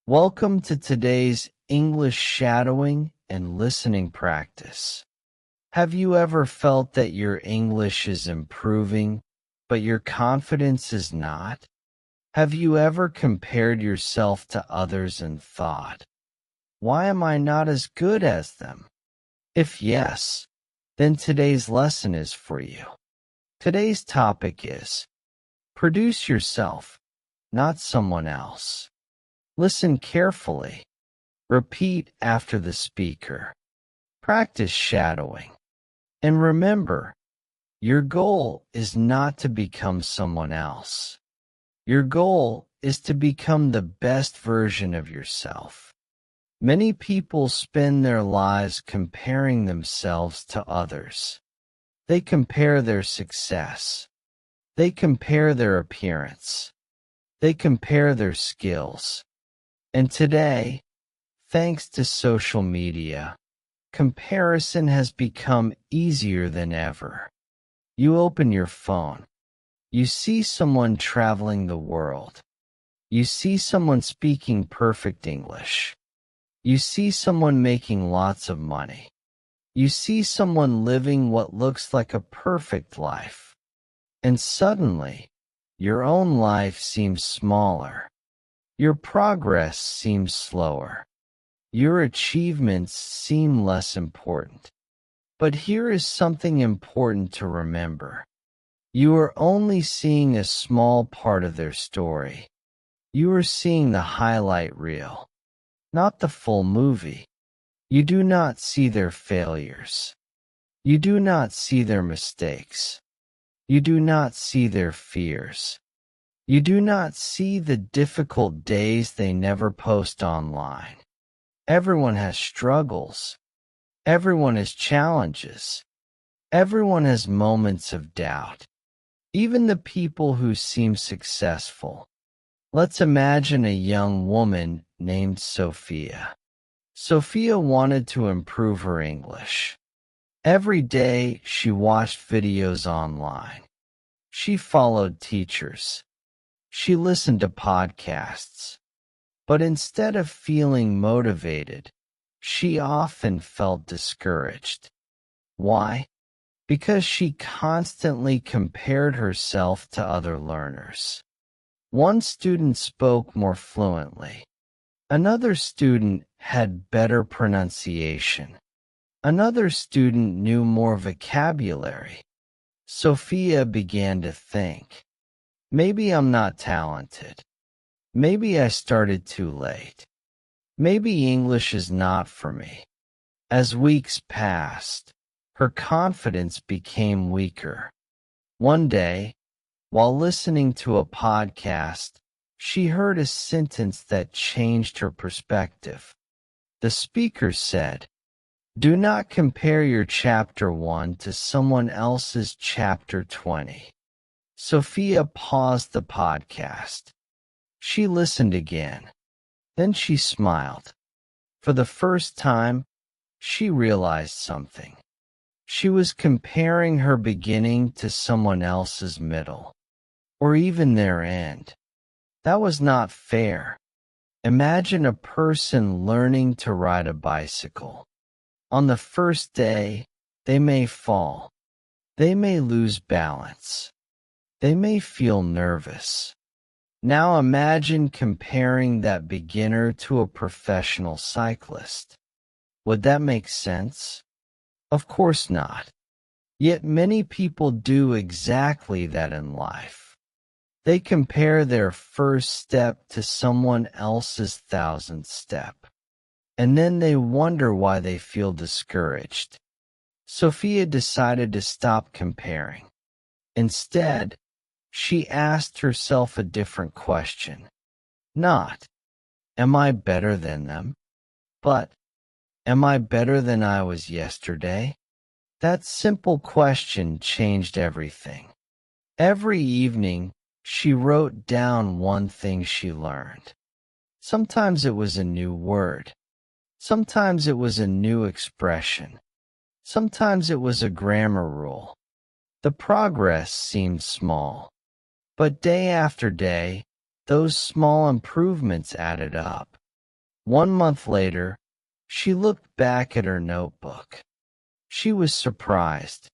Welcome to today's English shadowing and listening practice. Have you ever felt that your English is improving, but your confidence is not? Have you ever compared yourself to others and thought, why am I not as good as them? If yes, then today's lesson is for you. Today's topic is produce yourself, not someone else. Listen carefully. Repeat after the speaker. Practice shadowing. And remember, your goal is not to become someone else. Your goal is to become the best version of yourself. Many people spend their lives comparing themselves to others. They compare their success. They compare their appearance. They compare their skills. And today, thanks to social media, comparison has become easier than ever. You open your phone. You see someone traveling the world. You see someone speaking perfect English. You see someone making lots of money. You see someone living what looks like a perfect life. And suddenly, your own life seems smaller. Your progress seems slower. Your achievements seem less important. But here is something important to remember. You are only seeing a small part of their story. You are seeing the highlight reel, not the full movie. You do not see their failures. You do not see their mistakes. You do not see their fears. You do not see the difficult days they never post online. Everyone has struggles. Everyone has challenges. Everyone has moments of doubt. Even the people who seem successful. Let's imagine a young woman named Sophia. Sophia wanted to improve her English. Every day she watched videos online. She followed teachers. She listened to podcasts. But instead of feeling motivated, she often felt discouraged. Why? Because she constantly compared herself to other learners. One student spoke more fluently. Another student had better pronunciation. Another student knew more vocabulary. Sophia began to think, maybe I'm not talented. Maybe I started too late. Maybe English is not for me. As weeks passed, her confidence became weaker. One day, while listening to a podcast, she heard a sentence that changed her perspective. The speaker said, "Do not compare your chapter 1 to someone else's chapter 20. Sophia paused the podcast. She listened again. Then she smiled. For the first time, she realized something. She was comparing her beginning to someone else's middle, or even their end. That was not fair. Imagine a person learning to ride a bicycle. On the first day, they may fall. They may lose balance. They may feel nervous. Now imagine comparing that beginner to a professional cyclist. Would that make sense? Of course not. Yet many people do exactly that in life. They compare their first step to someone else's 1,000th step. And then they wonder why they feel discouraged. Sophia decided to stop comparing. Instead, she asked herself a different question. Not, am I better than them? But, am I better than I was yesterday? That simple question changed everything. Every evening, she wrote down one thing she learned. Sometimes it was a new word. Sometimes it was a new expression. Sometimes it was a grammar rule. The progress seemed small. But day after day, those small improvements added up. 1 month later, she looked back at her notebook. She was surprised.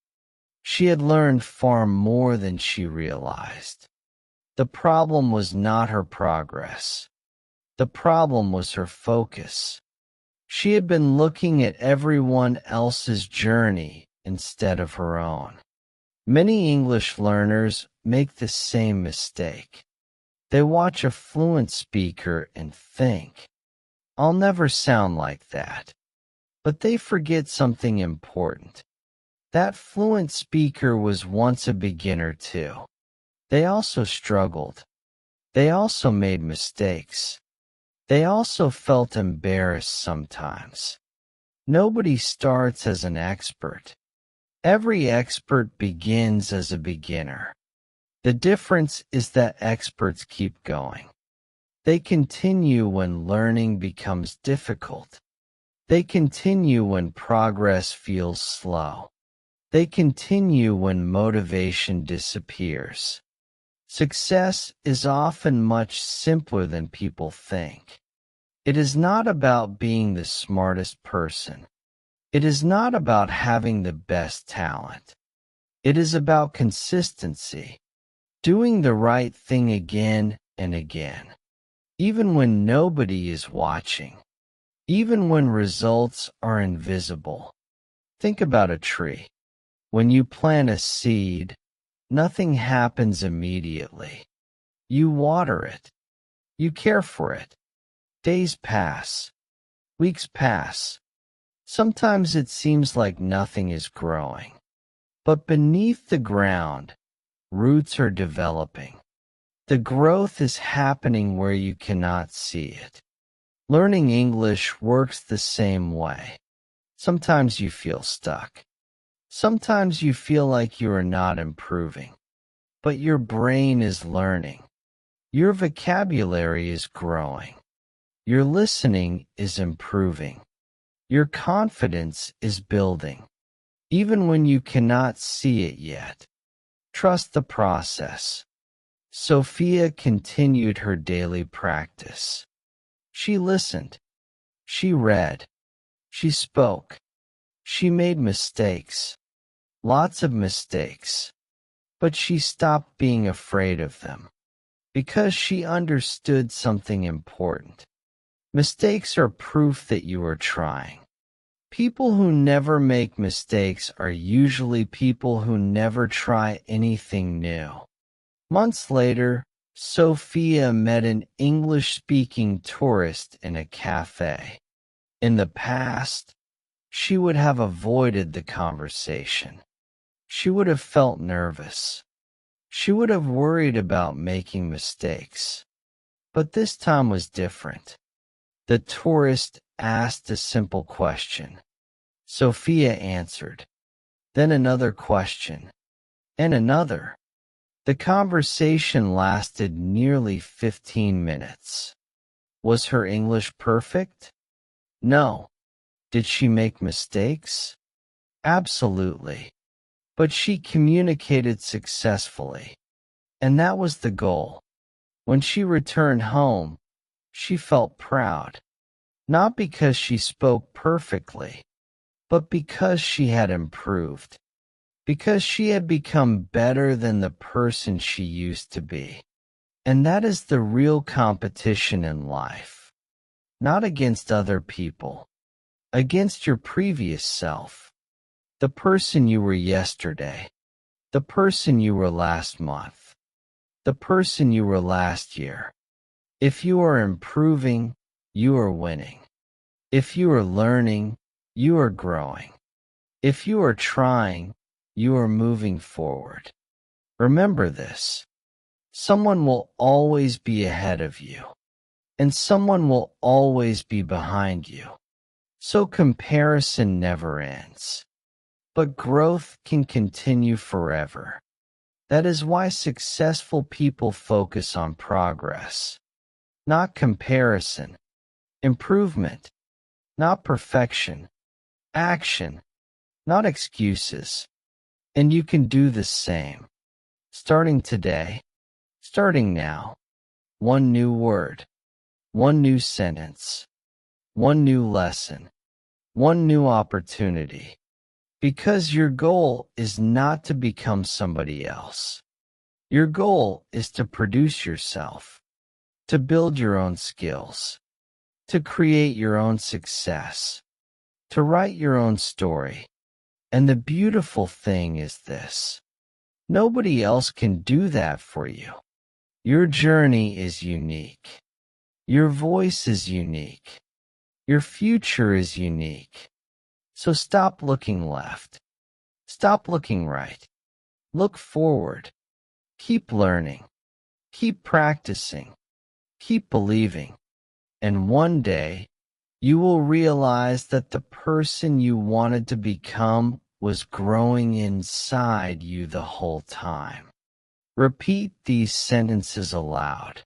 She had learned far more than she realized. The problem was not her progress. The problem was her focus. She had been looking at everyone else's journey instead of her own. Many English learners make the same mistake. They watch a fluent speaker and think, "I'll never sound like that." But they forget something important. That fluent speaker was once a beginner too. They also struggled. They also made mistakes. They also felt embarrassed sometimes. Nobody starts as an expert. Every expert begins as a beginner. The difference is that experts keep going. They continue when learning becomes difficult. They continue when progress feels slow. They continue when motivation disappears. Success is often much simpler than people think. It is not about being the smartest person. It is not about having the best talent. It is about consistency, doing the right thing again and again, even when nobody is watching, even when results are invisible. Think about a tree. When you plant a seed, nothing happens immediately. You water it. You care for it. Days pass. Weeks pass. Sometimes it seems like nothing is growing. But beneath the ground, roots are developing. The growth is happening where you cannot see it. Learning English works the same way. Sometimes you feel stuck. Sometimes you feel like you are not improving. But your brain is learning. Your vocabulary is growing. Your listening is improving. Your confidence is building. Even when you cannot see it yet. Trust the process. Sophia continued her daily practice. She listened. She read. She spoke. She made mistakes. Lots of mistakes. But she stopped being afraid of them. Because she understood something important. Mistakes are proof that you are trying. People who never make mistakes are usually people who never try anything new. Months later, Sophia met an English-speaking tourist in a cafe. In the past, she would have avoided the conversation. She would have felt nervous. She would have worried about making mistakes. But this time was different. The tourist asked a simple question. Sophia answered. Then another question. And another. The conversation lasted nearly 15 minutes. Was her English perfect? No. Did she make mistakes? Absolutely. But she communicated successfully. And that was the goal. When she returned home, she felt proud. Not because she spoke perfectly, but because she had improved. Because she had become better than the person she used to be. And that is the real competition in life. Not against other people. Against your previous self. The person you were yesterday. The person you were last month. The person you were last year. If you are improving, you are winning. If you are learning, you are growing. If you are trying, you are moving forward. Remember this. Someone will always be ahead of you. And someone will always be behind you. So comparison never ends. But growth can continue forever. That is why successful people focus on progress. Not comparison. Improvement. Not perfection. Action. Not excuses. And you can do the same. Starting today. Starting now. One new word. One new sentence. one new lesson, one new opportunity. Because your goal is not to become somebody else. Your goal is to produce yourself, to build your own skills, to create your own success, to write your own story. And the beautiful thing is this: nobody else can do that for you. Your journey is unique. Your voice is unique. Your future is unique. So stop looking left. Stop looking right. Look forward. Keep learning. Keep practicing. Keep believing. And one day, you will realize that the person you wanted to become was growing inside you the whole time. Repeat these sentences aloud.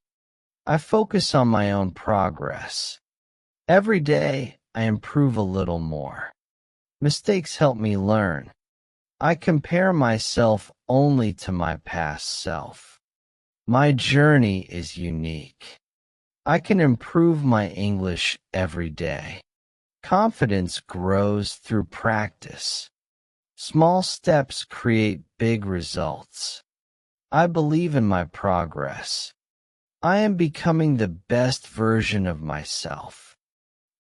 I focus on my own progress. Every day, I improve a little more. Mistakes help me learn. I compare myself only to my past self. My journey is unique. I can improve my English every day. Confidence grows through practice. Small steps create big results. I believe in my progress. I am becoming the best version of myself.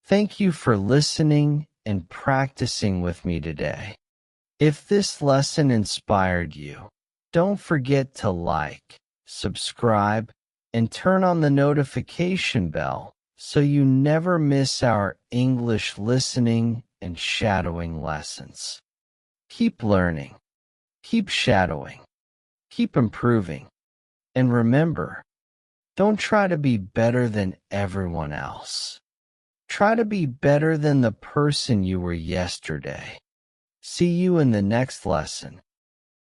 Thank you for listening and practicing with me today. If this lesson inspired you, don't forget to like, subscribe, and turn on the notification bell so you never miss our English listening and shadowing lessons. Keep learning, keep shadowing, keep improving, and remember, don't try to be better than everyone else. Try to be better than the person you were yesterday. See you in the next lesson.